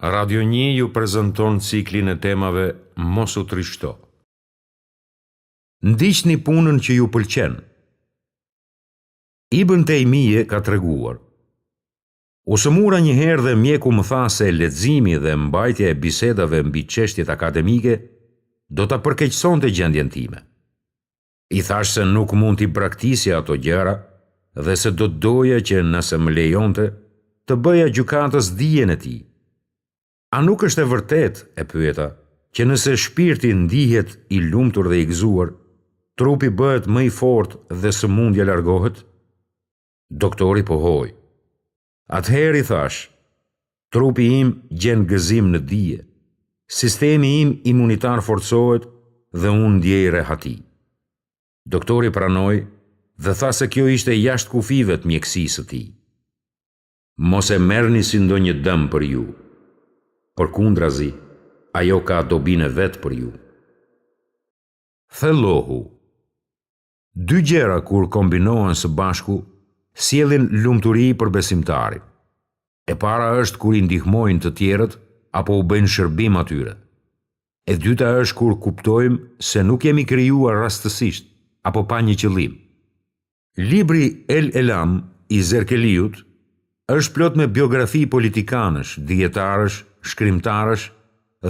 Radio 1 ju prezanton ciklin e temave Mos u trishto. Ndiqni punën që ju pëlqen. Ibn Taymije ka treguar: u sëmura një herë dhe mjeku më tha se leximi dhe mbajtja e bisedave mbi çështjet akademike do ta përkeqësonte gjendjen time. I thash se nuk mund t'i braktisja ato gjëra dhe se do doja që nëse më lejonte të bëja gjykatës dijen e tij. A nuk është e vërtet, e pyeta, që nëse shpirti ndihet i lumtur dhe i gëzuar, trupi bëhet më i fortë dhe sëmundja largohet? Doktori pohoi. Atëherë i thash, trupi im gjen gëzim në dije, sistemi im imunitar forcohet dhe unë ndjej rehati. Doktori pranoi dhe tha se kjo ishte jashtë kufive të mjekësisë së tij. Mos e merrni si ndonjë dëm për ju. Përkundrazi, ajo ka dobinë vetë për ju. Thellohu. Dy gjëra kur kombinohen së bashku, sjellin lumturi për besimtarin. E para është kur i ndihmojnë të tjerët apo u bëjnë shërbim atyre. E dyta është kur kuptojmë se nuk jemi krijuar rastësisht apo pa një qëllim. Libri El Elam i Zerkeliut është plot me biografi politikanësh, dietarësh, shkrimtarësh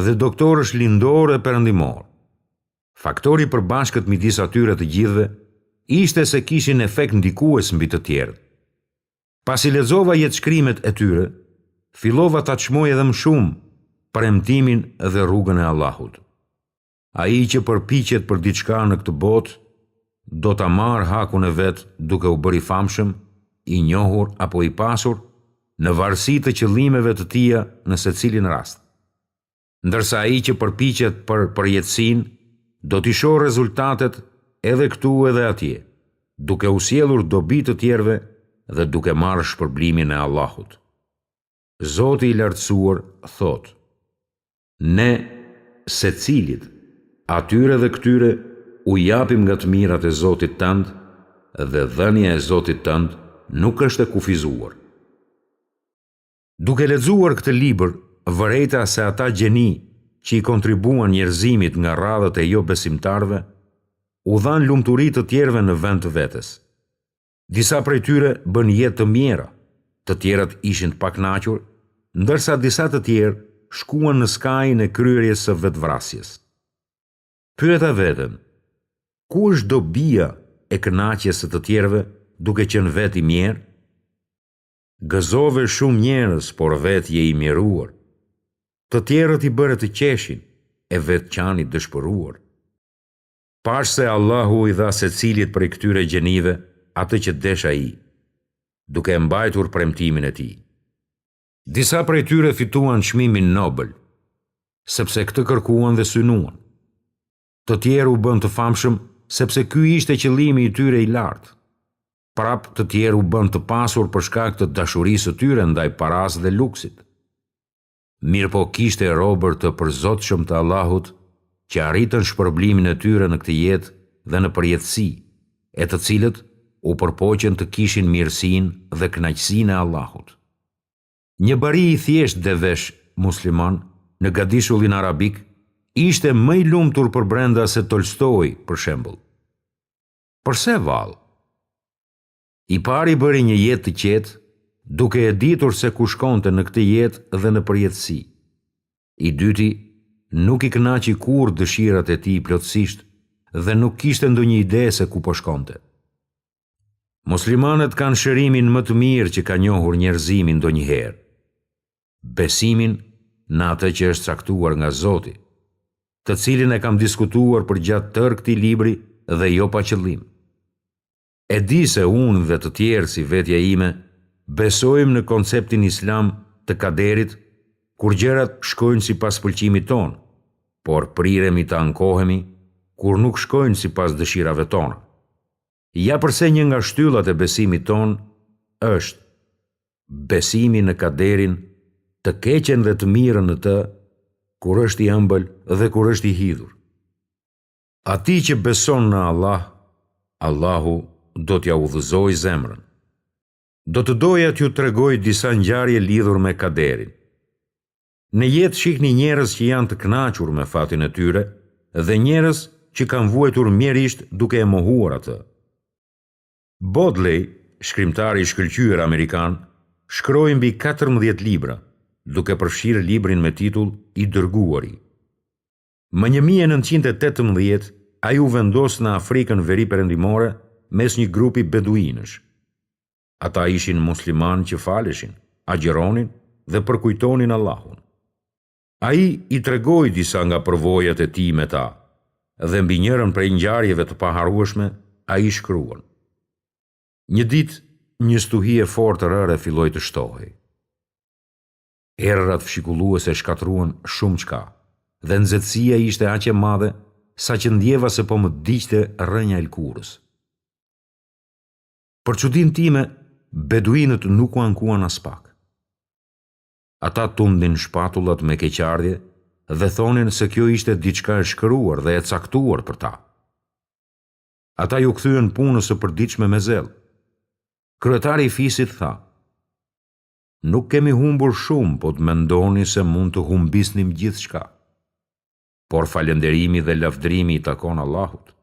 dhe doktorësh lindor e perëndimor. Faktori i përbashkët midis atyre të gjithëve ishte se kishin efekt ndikues mbi të tjerët. Pasi lexova jetëshkrimet e tyre, fillova ta çmoj edhe më shumë premtimin dhe rrugën e Allahut. Ai që përpiqet për diçka në këtë botë, do ta marrë hakun e vet duke u bërë i famshëm, i njohur apo i pasur, në varësi të qëllimeve të tija në secilin rast. Ndërsa ai që përpiqet për përjetësinë, do t'i shohë rezultatet edhe këtu edhe atje, duke u sjellur dobi të tjerëve dhe duke marrë shpërblimin e Allahut. Zoti i lartësuar thot: ne secilit, atyre dhe këtyre, u japim nga të mirat e Zotit tënd, dhe dhënia e Zotit tënd nuk është e kufizuar. Duke lexuar këtë libër, vërejta se ata gjeni që i kontribuan njerëzimit nga radhët e jo besimtarve, u dhan lumturi të tjerëve në vend të vetes. Disa prej tyre bën jetë të mjera, të tjerat ishin të pakënaqur, ndërsa disa të tjerë shkuan në skajin e kryerjes së vetvrasjes. Pyeta veten, ku është dobia e kënaqjes së të tjerëve duke qenë vetë i mirë? Gëzove shumë njerëz, por vetë je i miruar. Të tjerët i bëre të qeshin, e vetë qani dëshpëruar. Pash se Allahu i dha secilit prej këtyre gjenive atë që desh ai, duke mbajtur premtimin e tij. Disa prej tyre fituan çmimin Nobel, sepse këtë kërkuan dhe synuan. Të tjerë u bën të famshëm sepse ky ishte qëllimi i tyre i lartë. Prap të tjerë u bën të pasur për shkak të dashurisë së tyre ndaj paras dhe luksit. Mirëpo kishte robër të përzotshëm të Allahut që arritën shpërblimin e tyre në këtë jetë dhe në përjetësi, e të cilët u përpoqen të kishin mirësinë dhe kënaqësinë e Allahut. Një bari i thjesht dhe vesh musliman në gadishullin arabik ishte më i lumtur për brenda se Tolstoi, për shembull. Përse vallë? I pari bëri një jetë të qetë, duke e ditur se ku shkonte në këtë jetë dhe në përjetësi. I dyti nuk i kënaqi kurrë dëshirat e tij plotësisht dhe nuk kishte ndonjë ide se ku po shkonte. Muslimanët kanë shërimin më të mirë që ka njohur njerëzimi ndonjëherë: besimin në atë që është caktuar nga Zoti, të cilin e kam diskutuar për gjatë tërë këtij libri dhe jo pa qëllim. E di se unë dhe të tjerë si vetja ime besojmë në konceptin islam të kaderit, kur gjërat shkojnë sipas pëlqimit ton, por priremi të ankohemi kur nuk shkojnë sipas dëshirave tona. Ja përse një nga shtyllat e besimit ton është besimi në kaderin, të keqen dhe të mirën në të, kur është i ëmbël dhe kur është i hidhur. Ati që beson në Allah, Allahu do t'ja udhëzoj zemrën. Do të doja t'ju tregoj disa ngjarje lidhur me kaderin. Në jetë shihni njerëz që janë të kënaqur me fatin e tyre dhe njerëz që kanë vuajtur mjerisht duke e mohuar atë. Bodley, shkrimtari i shkëlqyer amerikan, shkroi mbi 14 libra, duke përfshirë librin me titull I dërguari. Më 1918 ai u vendos në Afrikën veriperëndimore mes një grupi beduinësh. Ata ishin musliman që faleshin, agjeronin dhe përkujtonin Allahun. Ai I tregoi disa nga përvojat e tij me ta, dhe mbi njërën prej ngjarjeve të paharrueshme ai shkruan: Një ditë, një stuhi e fortë rëre filloi të shtohej. Errat fshikulluese shkatruan shumë çka, dhe nxehtësia ishte aq e madhe sa që ndjeva se po më diqte rrënja e lkurës. Për çudinë time, beduinët nuk u ankuan as pak. Ata tundin shpatullat me keqardhje dhe thonin se kjo ishte diçka e shkruar dhe e caktuar për ta. Ata ju kthyen punës së përditshme me zell. Kryetari I fisit tha: Nuk kemi humbur shumë, po të mendoni se mund të humbisnim gjithçka. Por falënderimi dhe lavdërimi I takon Allahut.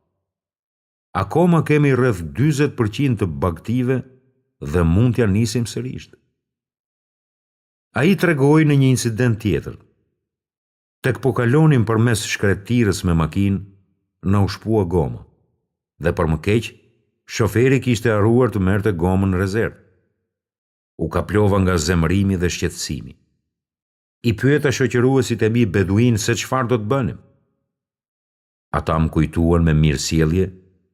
Akoma kemi rreth 40% të bagtive dhe mund t'ja nisim sërish. Ai tregoi në një incident tjetër. Tek po kalonim përmes shkretirës me makinë, na u shpua goma, dhe për më keq, shoferi kishte harruar të merrte gomën në rezervë. U kaplova nga zemërimi dhe shqetësimi. I pyeta shoqëruesit e mi beduin se çfarë do të bënim. Ata më kujtuan me mirësjellje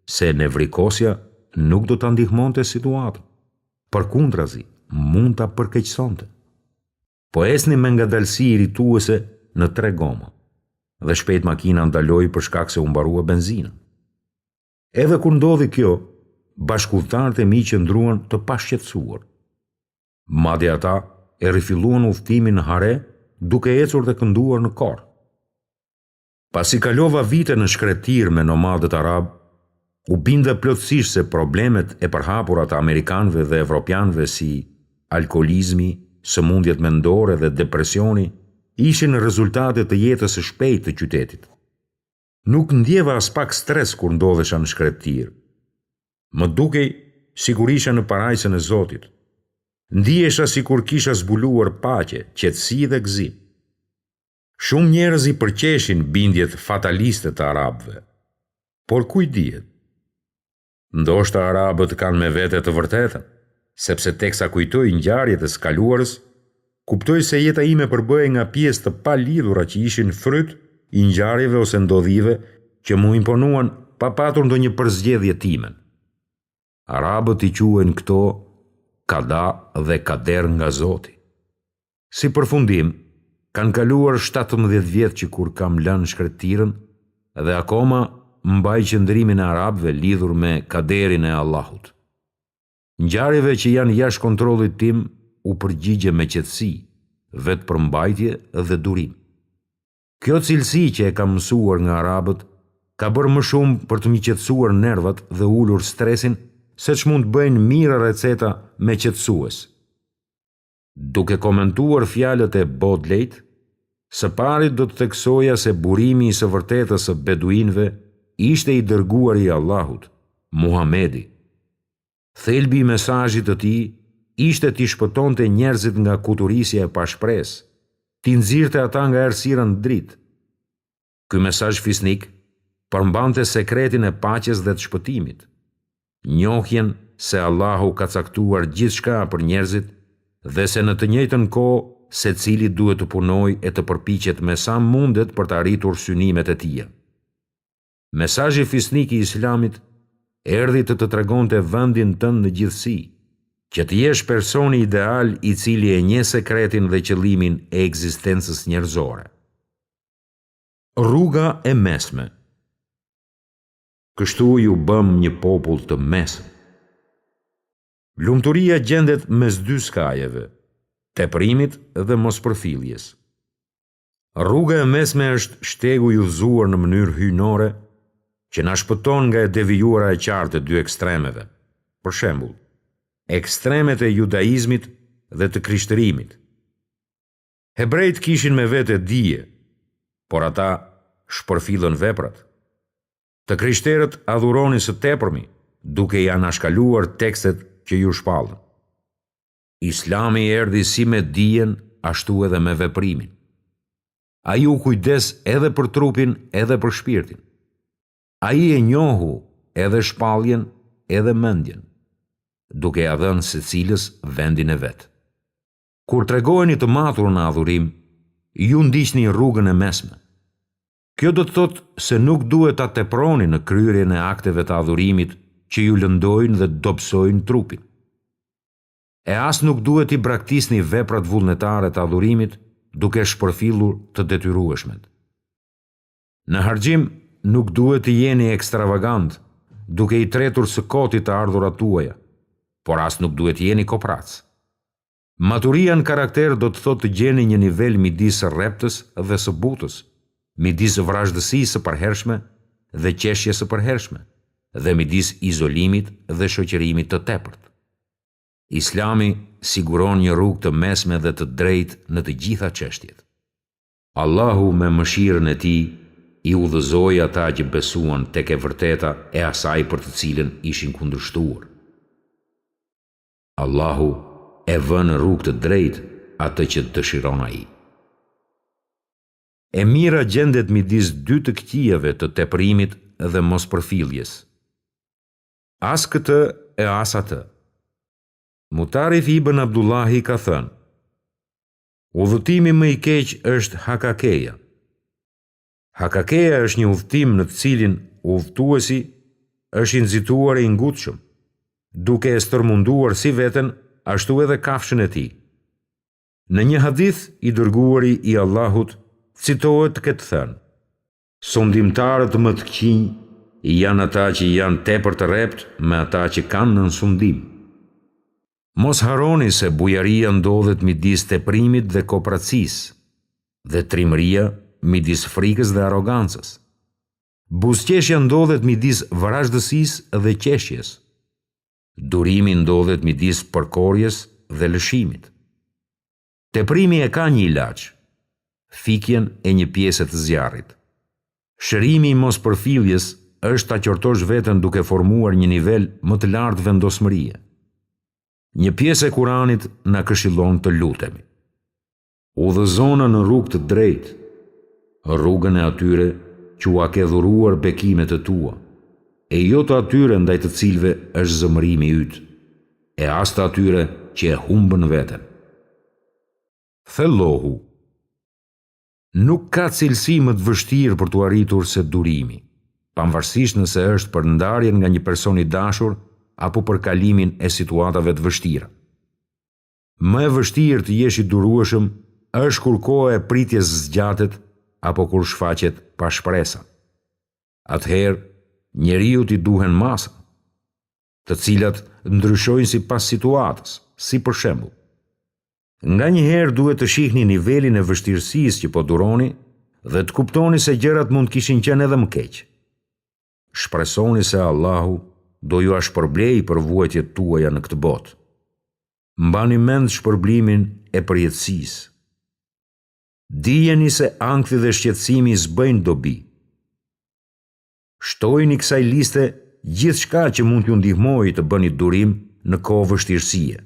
se nevrikosja nuk do ta ndihmonte situatën. Përkundrazi, mund ta përkeqësonte. Po esni me ngadalësi irrituese në 3 goma, dhe shpejt makina ndaloi për shkak se u mbarua benzina. Edhe kur ndodhi kjo, bashkëudhëtarët e mi qëndruan të pashqetësuar. Madje ata e rifilluan udhëtimin në hare duke ecur dhe kënduar në korr. Pasi kalova vite në shkretir me nomadët arab, u binda plotësisht se problemet e përhapura të amerikanëve dhe evropianëve si alkolizmi, sëmundjet mendore dhe depresioni ishin rezultate të jetës së shpejtë të qytetit. Nuk ndjeva as pak stres kur ndodhesha në shkretir. Më dukej sikur isha në parajsën e Zotit. Ndihesha sikur kisha zbuluar paqe, qetësi dhe gëzim. Shumë njerëz I përqeshin bindjet fataliste të arabëve. Por kuj dihet? Ndoshta arabët kanë me vete të vërtetën, sepse teksa kujtoj ngjarjet e skaluarës, kuptoj se jeta ime përbëhej nga pjesë të palidhura që ishin fryt I ngjarjeve ose ndodhive që mu imponuan pa patur ndonjë përzgjedhje timen. Arabët I quajnë këto kada dhe kader nga Zoti. Si përfundim, kanë kaluar 17 vjet që kur kam lënë shkretirën dhe akoma mbaj qëndrimin e arabëve lidhur me kaderin e Allahut. Ngjarjeve që janë jashtë kontrollit tim u përgjigje me qetësi, vetë përmbajtje dhe durim. Kjo cilësi që e kam mësuar nga arabët ka bërë më shumë për të më qetësuar nervat dhe ulur stresin se ç'mund bëjnë mira receta me qetësues. Duke komentuar fjalët e Bodleyt, së pari do të theksoja se burimi I së vërtetës së beduinëve ishte I dërguari I Allahut, Muhamedi. Thelbi I mesazhit të tij ishte t'i shpëtonte njerëzit nga kuturisja e pashpresë, t'i nxirrte ata nga errësira në dritë. Ky mesazh fisnik përmbante sekretin e paqes dhe të shpëtimit, njohjen se Allahu ka caktuar gjithçka për njerëzit dhe se në të njëjtën kohë secili duhet të punojë e të përpiqet me sa mundet për të arritur synimet e tij. Mesazhi fisnik I Islamit erdhi të tregonte vendin tënd në gjithësi, që të jesh personi ideal I cili e njeh sekretin dhe qëllimin e ekzistencës njerëzore. Rruga e mesme. Kështu ju bëm një popull të mesëm. Lumturia gjendet mes 2 skajeve, teprimit dhe mospërfilljes. Rruga e mesme është shtegu I udhëzuar në mënyrë hyjnore që na shpëton nga e devijuara e qartë e 2 ekstremeve. Për shembull, ekstremet e judaizmit dhe të krishtërimit. Hebrejt kishin me vete dije, por ata shpërfillën veprat. Të krishterët adhuronin së tepërmi, duke i anashkaluar tekstet që ju shpallën. Islami erdhi si me dijen, ashtu edhe me veprimin. Ai u kujdes edhe për trupin, edhe për shpirtin. Ai e njohu edhe shpalljen, edhe mendjen, duke ja dhënë secilës vendin e vet. Kur tregojeni të matur në adhurim, ju ndiqni rrugën e mesme. Kjo do të thotë se nuk duhet ta teproni në kryerjen e akteve të adhurimit që ju lëndojnë dhe dobësojnë trupin. E as nuk duhet i braktisni veprat vullnetare të adhurimit duke shpërfillur të detyrueshmet. Në harxhim nuk duhet të jeni ekstravagant duke i tretur së kotit të ardhurat tuaja, por as nuk duhet të jeni koprac. Maturia në karakter do të thotë të gjeni një nivel midis rreptës dhe së butës, midis vrazhdësisë së përhershme dhe qeshjes së përhershme, dhe midis izolimit dhe shoqërimit të tepërt. Islami siguron një rrugë të mesme dhe të drejtë në të gjitha çështjet. Allahu me mëshirën e tij i udhëzoi ata që besuan tek e vërteta e asaj për të cilën ishin kundërshtuar. Allahu e vën në rrugë të drejtë atë që dëshiron ai. E mira gjendet midis dy të këqijave të teprimit dhe mospërfilljes. As këtë e as atë. Mutarif ibn Abdullahi ka thënë: udhëtimi më i keq është hakakeja. Hakakeja është një udhëtim në të cilin udhëtuesi është i nxituar e i ngutshëm, duke e stërmunduar si veten ashtu edhe kafshën e tij. Në një hadith i dërguari i Allahut citohet këtë thënë: sundimtarët më të këqinj janë ata që janë tepër të rrept me ata që kanë nën sundim. Mos harroni se bujaria ndodhet midis teprimit dhe kopracisë, dhe trimëria midis frikës dhe arrogancës. Buzëqeshja ndodhet midis vrazhdësisë dhe qeshjes. Durimi ndodhet midis përkorjes dhe lëshimit. Teprimi e ka një ilaç, fikjen e një pjese të zjarrit. Shërimi i mospërfilljes është ta qortosh veten duke formuar një nivel më të lartë vendosmërie. Një pjesë e Kuranit na këshillon të lutemi: udhëzona në rrugë të drejtë, rrugën e atyre që u ke dhuruar bekimet e tua, e jo të atyre ndaj të cilëve është zëmërimi yt, e as të atyre që e humbën veten. Thellohu: nuk ka cilësi më të vështirë për të arritur se durimi, pavarësisht nëse është për ndarjen nga një person i dashur apo për kalimin e situatave të vështira. Më e vështirë të jesh i durueshëm është kur koha e pritjes zgjatet apo kur shfaqet pa shpresa. Atëherë, njeriu t'i duhen masa, të cilat ndryshojnë sipas situatës, si për shembull. Nganjëherë duhet të shihni nivelin e vështirësisë që po duroni dhe të kuptoni se gjërat mund kishin qenë edhe më keq. Shpresoni se Allahu do ju shpërblej për vuajtjet tuaja në këtë botë. Mbani mend shpërblimin e përjetësisë. Dijeni se ankthi dhe shqetësimi s'bëjnë dobi. Shtojini kësaj liste gjithçka që mund t'ju ndihmojë të bëni durim në kohë vështirësie.